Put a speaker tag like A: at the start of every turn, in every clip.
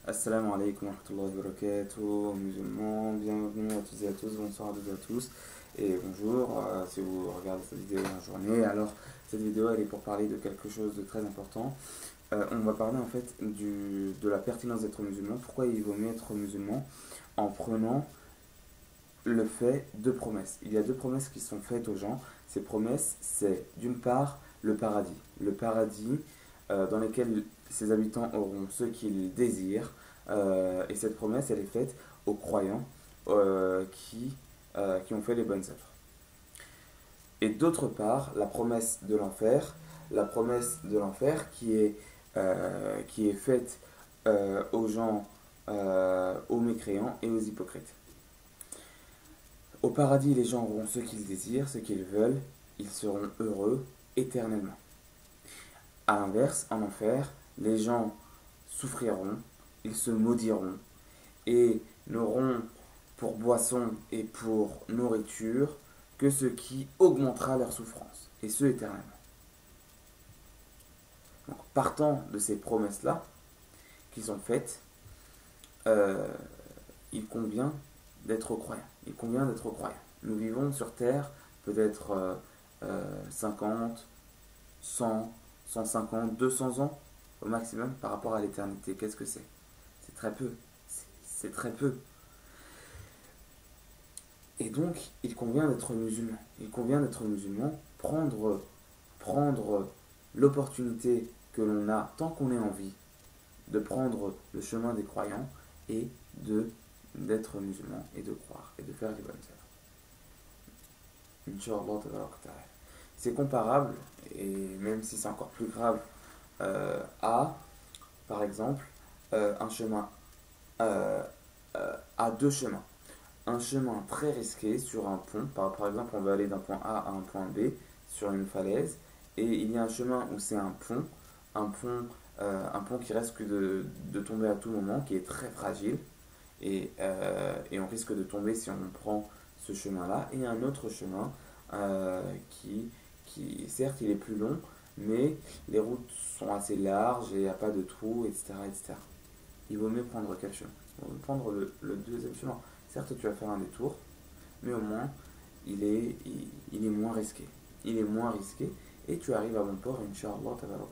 A: Assalamu alaikum wa rahmatullahi wa barakatuh, musulmans, bienvenue à toutes et à tous, bonsoir à toutes et à tous, et bonjour si vous regardez cette vidéo en journée. Alors, cette vidéo elle est pour parler de quelque chose de très important. On va parler en fait de la pertinence d'être musulman, pourquoi il vaut mieux être musulman, en prenant le fait de promesses. Il y a deux promesses qui sont faites aux gens. Ces promesses, c'est d'une part le paradis dans lequel ses habitants auront ce qu'ils désirent. Et cette promesse, elle est faite aux croyants qui ont fait les bonnes œuvres. Et d'autre part, la promesse de l'enfer qui est faite aux gens, aux mécréants et aux hypocrites. Au paradis, les gens auront ce qu'ils désirent, ce qu'ils veulent, ils seront heureux éternellement. A l'inverse, en enfer, les gens souffriront, ils se maudiront et n'auront pour boisson et pour nourriture que ce qui augmentera leur souffrance, et ce éternellement. Donc, partant de ces promesses-là qui sont faites, euh, il convient d'être croyant. Il convient d'être croyant. Nous vivons sur Terre peut-être 50, 100, 150, 200 ans au maximum par rapport à l'éternité. Qu'est-ce que c'est? C'est très peu. C'est très peu. Et donc, il convient d'être musulman. Il convient d'être musulman, prendre l'opportunité que l'on a, tant qu'on est en vie, de prendre le chemin des croyants et d'être musulman et de croire et de faire les bonnes œuvres. Inch'Allah tabarak ta'ala. C'est comparable, et même si c'est encore plus grave, à, par exemple, un chemin, euh, à deux chemins. Un chemin très risqué sur un pont, par exemple on veut aller d'un point A à un point B sur une falaise, et il y a un chemin où c'est un pont, un pont qui risque de tomber à tout moment, qui est très fragile, et on risque de tomber si on prend ce chemin-là, et un autre chemin certes, il est plus long, mais les routes sont assez larges et il n'y a pas de trous, etc., etc. Il vaut mieux prendre quel chemin? Il vaut mieux prendre le deuxième chemin. Certes, tu vas faire un détour, mais au moins, il est moins risqué. Il est moins risqué et tu arrives à bon port, Inch'Allah, ta'ala.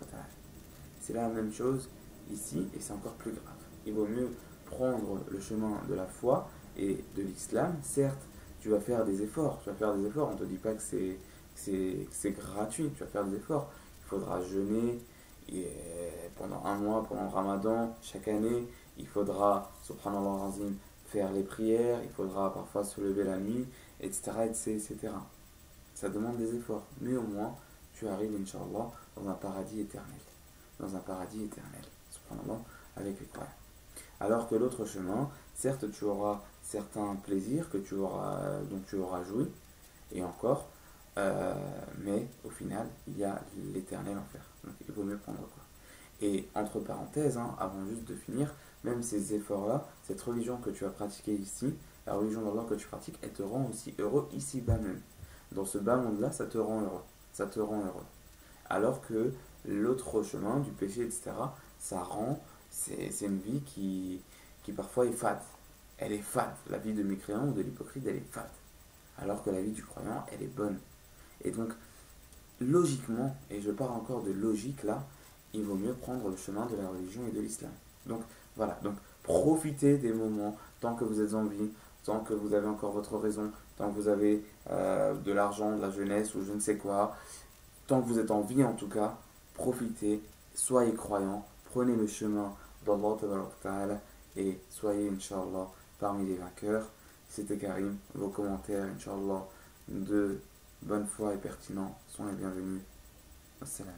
A: C'est la même chose ici et c'est encore plus grave. Il vaut mieux prendre le chemin de la foi et de l'islam. Certes, tu vas faire des efforts. On ne te dit pas que c'est gratuit. Tu vas faire des efforts. Il faudra jeûner pendant un mois, pendant le ramadan, chaque année. Il faudra, subhanallah azim, faire les prières. Il faudra parfois se lever la nuit, etc., etc. Ça demande des efforts. Mais au moins, tu arrives, Inch'Allah, dans un paradis éternel. Subhanallah, avec les croyants. Alors que l'autre chemin, certes, tu auras certains plaisirs dont tu auras joui, et encore, mais au final, il y a l'éternel enfer. Donc il vaut mieux prendre quoi. Et entre parenthèses, avant juste de finir, même ces efforts-là, cette religion que tu as pratiquée ici, la religion d'Allah que tu pratiques, elle te rend aussi heureux ici-bas même. Dans ce bas monde-là, ça te rend heureux. Ça te rend heureux. Alors que l'autre chemin, du péché, etc., c'est une vie qui parfois est fade. Elle est fade. La vie de mécréant ou de l'hypocrite, elle est fade. Alors que la vie du croyant, elle est bonne. Et donc, logiquement, et je parle encore de logique là, il vaut mieux prendre le chemin de la religion et de l'islam. Donc, voilà. Donc, profitez des moments tant que vous êtes en vie, tant que vous avez encore votre raison, tant que vous avez de l'argent, de la jeunesse ou je ne sais quoi. Tant que vous êtes en vie en tout cas, profitez, soyez croyants, prenez le chemin d'Allah et soyez, Inch'Allah, parmi les vainqueurs. C'était Karim, vos commentaires, Inch'Allah, de bonne foi et pertinents sont les bienvenus. Wassalam.